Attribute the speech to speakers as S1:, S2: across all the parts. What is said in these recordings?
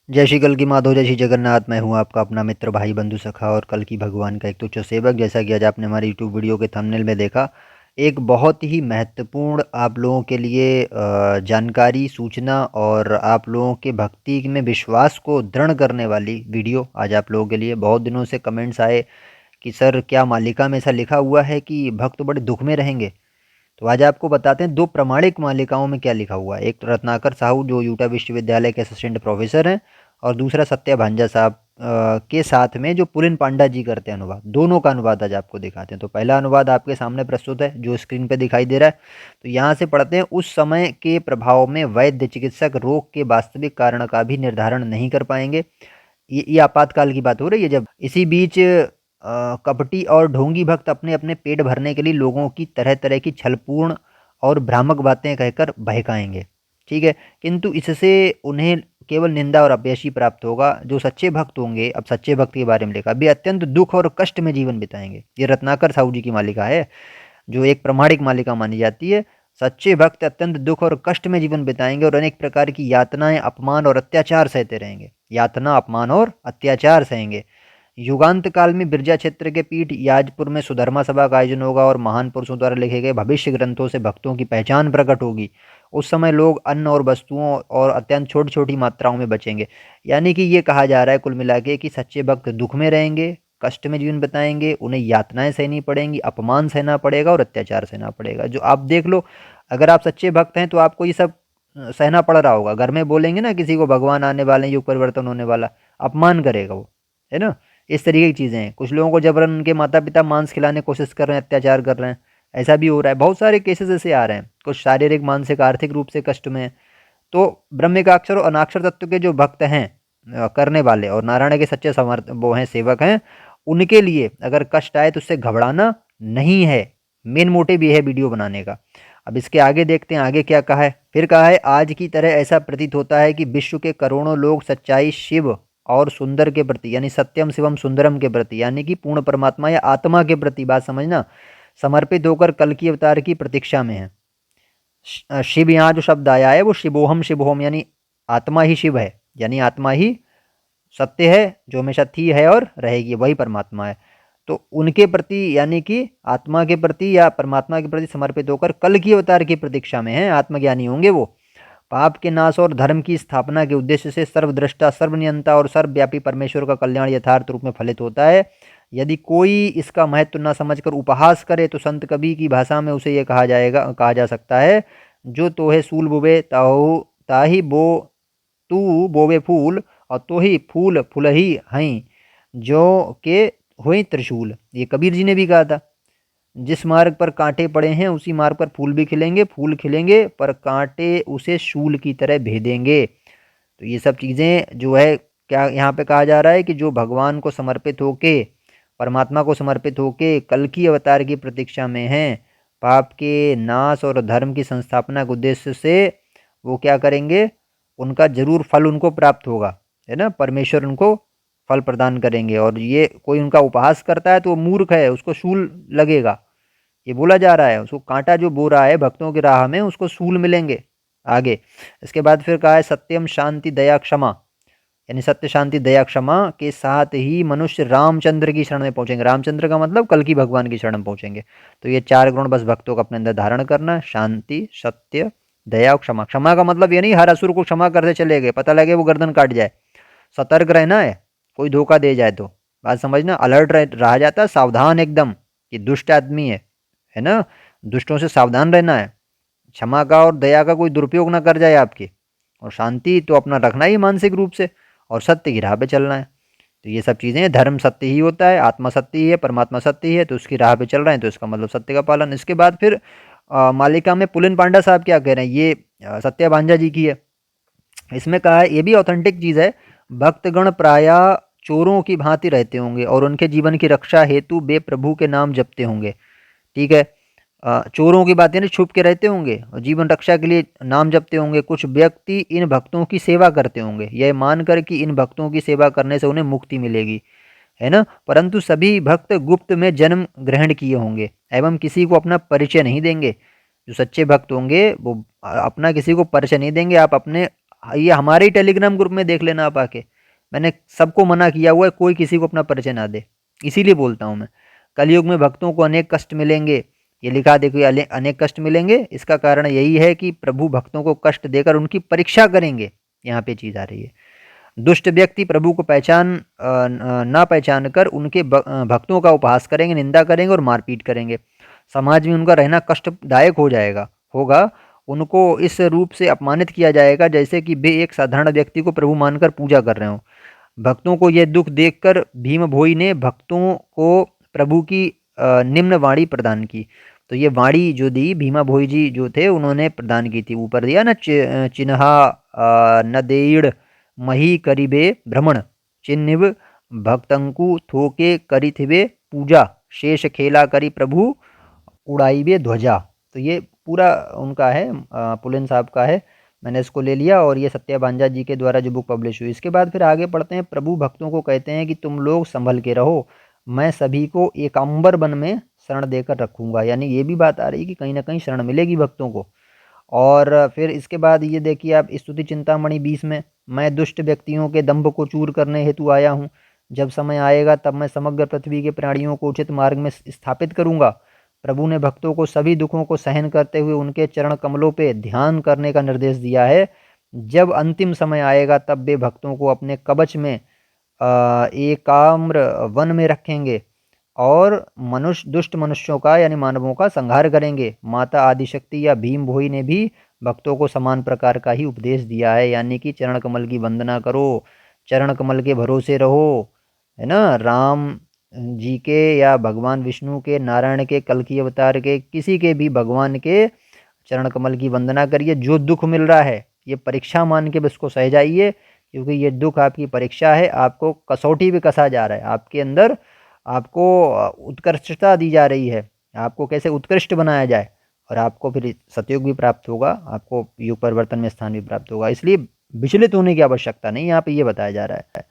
S1: जय श्री कल की माधव, जय श्री जगन्नाथ। मैं हूँ आपका अपना मित्र, भाई, बंधु, सखा और कल की भगवान का एक तुच्छ सेवक। जैसा कि आज आपने हमारी यूट्यूब वीडियो के थंबनेल में देखा, एक बहुत ही महत्वपूर्ण आप लोगों के लिए जानकारी, सूचना और आप लोगों के भक्ति में विश्वास को दृढ़ करने वाली वीडियो आज आप लोगों के लिए। बहुत दिनों से कमेंट्स आए कि सर, क्या मालिका में ऐसा लिखा हुआ है कि भक्त बड़े दुख में रहेंगे? तो आज आपको बताते हैं दो प्रमाणिक मालिकाओं में क्या लिखा हुआ है। एक रत्नाकर साहू जो यूटा विश्वविद्यालय के असिस्टेंट प्रोफेसर हैं, और दूसरा सत्या भांजा साहब के साथ में जो पुलिन पांडा जी करते हैं अनुवाद। दोनों का अनुवाद आज आपको दिखाते हैं। तो पहला अनुवाद आपके सामने प्रस्तुत है जो स्क्रीन पे दिखाई दे रहा है। तो यहाँ से पढ़ते हैं। उस समय के प्रभाव में वैद्य चिकित्सक रोग के वास्तविक कारण का भी निर्धारण नहीं कर पाएंगे। ये आपातकाल की बात हो रही है। जब इसी बीच कपटी और ढोंगी भक्त अपने अपने पेट भरने के लिए लोगों की तरह तरह की छलपूर्ण और भ्रामक बातें कहकर बहकाएंगे, ठीक है। किंतु इससे उन्हें केवल निंदा और अपयश ही प्राप्त होगा। जो सच्चे भक्त होंगे, अब सच्चे भक्त के बारे में लिखा, वे अत्यंत दुख और कष्ट में जीवन बिताएंगे। ये रत्नाकर साहू जी की मालिका है, जो एक प्रमाणिक मालिका मानी जाती है। सच्चे भक्त अत्यंत दुख और कष्ट में जीवन बिताएंगे और अनेक प्रकार की यातनाएं, अपमान और अत्याचार सहते रहेंगे। यातना, अपमान और अत्याचार सहेंगे। युगांत काल में बिरजा क्षेत्र के पीठ याजपुर में सुधर्मा सभा का आयोजन होगा और महान पुरुषों द्वारा लिखे गए भविष्य ग्रंथों से भक्तों की पहचान प्रकट होगी। उस समय लोग अन्न और वस्तुओं और अत्यंत छोटी छोटी मात्राओं में बचेंगे। यानी कि ये कहा जा रहा है कुल मिला के कि सच्चे भक्त दुख में रहेंगे, कष्ट में जीवन बिताएंगे, उन्हें यातनाएं सहनी पड़ेंगी, अपमान सहना पड़ेगा और अत्याचार सहना पड़ेगा। जो आप देख लो, अगर आप सच्चे भक्त हैं तो आपको ये सब सहना पड़ रहा होगा। घर में बोलेंगे ना किसी को, भगवान आने वाले हैं, युग परिवर्तन होने वाला, अपमान करेगा वो, है ना। इस तरीके की चीज़ें हैं। कुछ लोगों को जबरन उनके माता पिता मांस खिलाने की कोशिश कर रहे हैं, अत्याचार कर रहे हैं, ऐसा भी हो रहा है। बहुत सारे केसेस ऐसे आ रहे हैं। कुछ शारीरिक, मानसिक, आर्थिक रूप से कष्ट में हैं। तो ब्रह्मिकाक्षर और अनाक्षर तत्व के जो भक्त हैं, करने वाले, और नारायण के सच्चे समर्थ वो हैं, सेवक हैं, उनके लिए अगर कष्ट आए तो उससे घबराना नहीं है। मेन मोटिव ये है वीडियो बनाने का। अब इसके आगे देखते हैं आगे क्या कहा है। फिर कहा है, आज की तरह ऐसा प्रतीत होता है कि विश्व के करोड़ों लोग सच्चाई, शिव और सुंदर के प्रति, यानी सत्यम शिवम सुंदरम के प्रति, यानी कि पूर्ण परमात्मा या आत्मा के प्रति, बात समझना, समर्पित होकर कल की अवतार की प्रतीक्षा में है। शिव, यहाँ जो शब्द आया है वो शिवोहम, शिवोहम यानी आत्मा ही शिव है, यानी आत्मा ही सत्य है, जो हमेशा थी, है और रहेगी, वही परमात्मा है। तो उनके प्रति, यानी कि आत्मा के प्रति या परमात्मा के प्रति समर्पित होकर कल की अवतार की प्रतीक्षा में है। आत्मज्ञानी होंगे वो। पाप के नाश और धर्म की स्थापना के उद्देश्य से सर्वद्रष्टा, सर्वनियंता और सर्वव्यापी परमेश्वर का कल्याण यथार्थ रूप में फलित होता है। यदि कोई इसका महत्व न समझकर उपहास करे तो संत कवि की भाषा में उसे यह कहा जा सकता है, जो तोहे सूल बोवे ताहु ताही बो, तू बोवे फूल और तो ही फूल फुलही हई, जो के हुई त्रिशूल। ये कबीर जी ने भी कहा था। जिस मार्ग पर कांटे पड़े हैं उसी मार्ग पर फूल भी खिलेंगे, फूल खिलेंगे पर कांटे उसे शूल की तरह भेदेंगे। तो ये सब चीज़ें जो है, क्या यहाँ पे कहा जा रहा है कि जो भगवान को समर्पित होके, परमात्मा को समर्पित होके कल की अवतार की प्रतीक्षा में हैं, पाप के नाश और धर्म की संस्थापना के उद्देश्य से वो क्या करेंगे, उनका जरूर फल उनको प्राप्त होगा, है ना। परमेश्वर उनको फल प्रदान करेंगे। और ये कोई उनका उपहास करता है तो वो मूर्ख है, उसको शूल लगेगा, ये बोला जा रहा है। उसको कांटा जो बो रहा है भक्तों की राह में, उसको सूल मिलेंगे आगे। इसके बाद फिर कहा है, सत्यम शांति दया क्षमा, यानी सत्य, शांति, दया, क्षमा के साथ ही मनुष्य रामचंद्र की शरण में पहुंचेंगे। रामचंद्र का मतलब कल की भगवान की शरण में पहुंचेंगे। तो ये चार गुण बस भक्तों को अपने अंदर धारण करना: शांति, सत्य, दया और क्षमा। क्षमा का मतलब ये नहीं हर असुर को क्षमा करते चले गए, पता लगे वो गर्दन काट जाए। सतर्क रहना है, कोई धोखा दे जाए तो, बात समझना, अलर्ट रहा जाता है, सावधान एकदम, कि दुष्ट आदमी है ना। दुष्टों से सावधान रहना है। क्षमा का और दया का कोई दुरुपयोग ना कर जाए आपके। और शांति तो अपना रखना ही मानसिक रूप से, और सत्य की राह पे चलना है। तो ये सब चीज़ें, धर्म सत्य ही होता है, आत्मा सत्य ही है, परमात्मा सत्य ही है, तो उसकी राह पे चल रहे हैं तो इसका मतलब सत्य का पालन। इसके बाद फिर मालिका में पुलिन पांडा साहब क्या कह रहे हैं, ये सत्या भांजा जी की है। इसमें कहा है, ये भी ऑथेंटिक चीज़ है, भक्तगण प्रायः चोरों की भांति रहते होंगे और उनके जीवन की रक्षा हेतु वे प्रभु के नाम जपते होंगे, ठीक है। चोरों की बात यानी छुप के रहते होंगे और जीवन रक्षा के लिए नाम जपते होंगे। कुछ व्यक्ति इन भक्तों की सेवा करते होंगे, यह मानकर कि इन भक्तों की सेवा करने से उन्हें मुक्ति मिलेगी, है ना। परंतु सभी भक्त गुप्त में जन्म ग्रहण किए होंगे एवं किसी को अपना परिचय नहीं देंगे। जो सच्चे भक्त होंगे वो अपना किसी को परिचय नहीं देंगे। आप अपने ये हमारे ही टेलीग्राम ग्रुप में देख लेना आप आके। मैंने सबको मना किया हुआ है, कोई किसी को अपना परिचय ना दे, इसीलिए बोलता हूँ मैं। कलयुग में भक्तों को अनेक कष्ट मिलेंगे, ये लिखा देखो, ये अनेक कष्ट मिलेंगे। इसका कारण यही है कि प्रभु भक्तों को कष्ट देकर उनकी परीक्षा करेंगे। यहाँ पे चीज़ आ रही है। दुष्ट व्यक्ति प्रभु को ना पहचान कर उनके भक्तों का उपहास करेंगे, निंदा करेंगे और मारपीट करेंगे। समाज में उनका रहना कष्टदायक होगा। उनको इस रूप से अपमानित किया जाएगा जैसे कि वे एक साधारण व्यक्ति को प्रभु मानकर पूजा कर रहे हों। भक्तों को यह दुख देखकर भीम भोई ने भक्तों को प्रभु की निम्न वाणी प्रदान की। तो ये वाणी जो दी भीमा भोई जी जो थे उन्होंने प्रदान की थी। ऊपर दिया ना, चिन्हा नदेड़ मही करिबे भ्रमण, चिन्हिव भक्तंकु थोके करिथिबे पूजा, शेष खेला करी प्रभु उड़ाइबे ध्वजा। तो ये पूरा उनका है, पुलिन साहब का है। मैंने इसको ले लिया और ये सत्या भांजा जी के द्वारा जो बुक पब्लिश हुई। इसके बाद फिर आगे पढ़ते हैं। प्रभु भक्तों को कहते हैं कि तुम लोग संभल के रहो, मैं सभी को एकांबर वन में शरण देकर रखूंगा। यानी ये भी बात आ रही है कि कहीं ना कहीं शरण मिलेगी भक्तों को। और फिर इसके बाद ये देखिए आप, स्तुति चिंतामणि 20 में, मैं दुष्ट व्यक्तियों के दंभ को चूर करने हेतु आया हूँ। जब समय आएगा तब मैं समग्र पृथ्वी के प्राणियों को उचित मार्ग में स्थापित करूंगा। प्रभु ने भक्तों को सभी दुखों को सहन करते हुए उनके चरण कमलों पे ध्यान करने का निर्देश दिया है। जब अंतिम समय आएगा तब वे भक्तों को अपने कवच में एकाम्र वन में रखेंगे और दुष्ट मनुष्यों का यानी मानवों का संहार करेंगे। माता आदिशक्ति या भीम भोई ने भी भक्तों को समान प्रकार का ही उपदेश दिया है, यानी कि चरण कमल की वंदना करो, चरण कमल के भरोसे रहो, है ना। राम जी के या भगवान विष्णु के, नारायण के, कल्कि अवतार के, किसी के भी भगवान के चरण कमल की वंदना करिए। जो दुख मिल रहा है ये परीक्षा मान के बस को सह जाइए, क्योंकि ये दुख आपकी परीक्षा है। आपको कसौटी पे कसा जा रहा है, आपके अंदर आपको उत्कृष्टता दी जा रही है, आपको कैसे उत्कृष्ट बनाया जाए, और आपको फिर सतयुग भी प्राप्त होगा, आपको युग परिवर्तन में स्थान भी प्राप्त होगा। इसलिए विचलित होने की आवश्यकता नहीं, यहाँ पे ये बताया जा रहा है।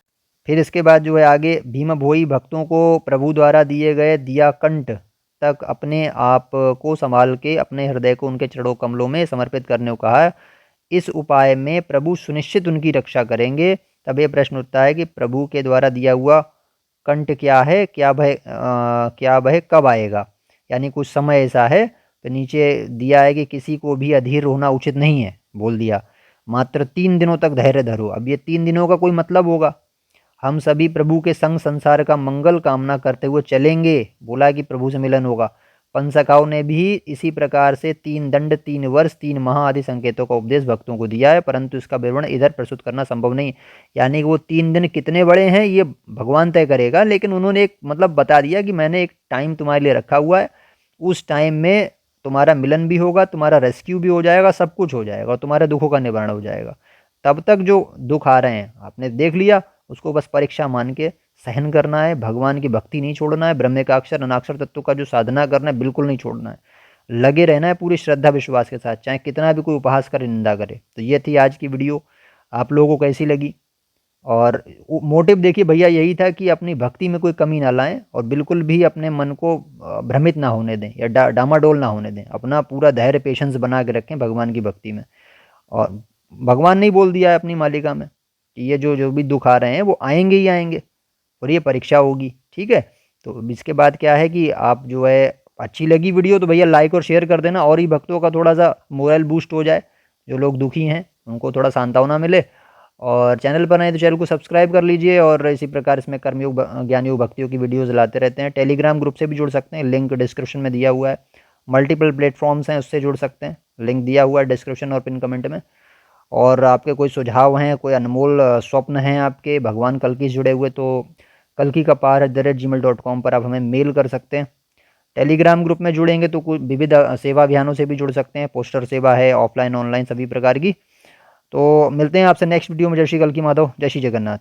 S1: फिर इसके बाद जो है आगे, भीम भोई भक्तों को प्रभु द्वारा दिए गए दियाकंठ तक अपने आप को संभाल के अपने हृदय को उनके चरणों कमलों में समर्पित करने को कहा है। इस उपाय में प्रभु सुनिश्चित उनकी रक्षा करेंगे। तब ये प्रश्न उठता है कि प्रभु के द्वारा दिया हुआ कंठ क्या है, क्या वह कब आएगा। यानी कुछ समय ऐसा है, तो नीचे दिया है कि किसी को भी अधीर होना उचित नहीं है, बोल दिया। मात्र 3 दिनों तक धैर्य धरो। अब ये 3 दिनों का कोई मतलब होगा। हम सभी प्रभु के संग संसार का मंगल कामना करते हुए चलेंगे, बोला कि प्रभु से मिलन होगा। पंसकाओं ने भी इसी प्रकार से 3 दंड, 3 वर्ष, 3 माह आदि संकेतों का उपदेश भक्तों को दिया है, परंतु इसका विवरण इधर प्रस्तुत करना संभव नहीं। यानी कि वो 3 दिन कितने बड़े हैं ये भगवान तय करेगा, लेकिन उन्होंने एक मतलब बता दिया कि मैंने एक टाइम तुम्हारे लिए रखा हुआ है, उस टाइम में तुम्हारा मिलन भी होगा, तुम्हारा रेस्क्यू भी हो जाएगा, सब कुछ हो जाएगा और तुम्हारे दुखों का निवारण हो जाएगा। तब तक जो दुख आ रहे हैं आपने देख लिया, उसको बस परीक्षा मान के सहन करना है। भगवान की भक्ति नहीं छोड़ना है, ब्रह्मेकाक्षर अनाक्षर तत्व का जो साधना करना है बिल्कुल नहीं छोड़ना है, लगे रहना है पूरी श्रद्धा विश्वास के साथ, चाहे कितना भी कोई उपहास करे, निंदा करे। तो ये थी आज की वीडियो, आप लोगों को कैसी लगी। और मोटिव देखिए भैया यही था कि अपनी भक्ति में कोई कमी ना लाएं और बिल्कुल भी अपने मन को भ्रमित ना होने दें या डामाडोल ना होने दें। अपना पूरा धैर्य पेशेंस बना के रखें भगवान की भक्ति में। और भगवान ने ही बोल दिया है अपनी मालिका में कि ये जो जो भी दुख आ रहे हैं वो आएंगे ही आएंगे और ये परीक्षा होगी, ठीक है। तो इसके बाद क्या है कि आप जो है, अच्छी लगी वीडियो तो भैया लाइक और शेयर कर देना, और ही भक्तों का थोड़ा सा मोरल बूस्ट हो जाए, जो लोग दुखी हैं उनको थोड़ा सांत्वना मिले। और चैनल पर आए तो चैनल को सब्सक्राइब कर लीजिए। और इसी प्रकार इसमें कर्मयोग, ज्ञान योग, भक्तियों की वीडियोज़ लाते रहते हैं। टेलीग्राम ग्रुप से भी जुड़ सकते हैं, लिंक डिस्क्रिप्शन में दिया हुआ है। मल्टीपल प्लेटफॉर्म्स हैं, उससे जुड़ सकते हैं, लिंक दिया हुआ है डिस्क्रिप्शन और पिन कमेंट में। और आपके कोई सुझाव हैं, कोई अनमोल स्वप्न हैं आपके भगवान कल्कि से जुड़े हुए, तो kalkikapaar@gmail.com पर आप हमें मेल कर सकते हैं। टेलीग्राम ग्रुप में जुड़ेंगे तो कुछ विविध सेवा अभियानों से भी जुड़ सकते हैं, पोस्टर सेवा है, ऑफलाइन ऑनलाइन सभी प्रकार की। तो मिलते हैं आपसे नेक्स्ट वीडियो में। जय श्री कल्कि माधव, जय श्री जगन्नाथ।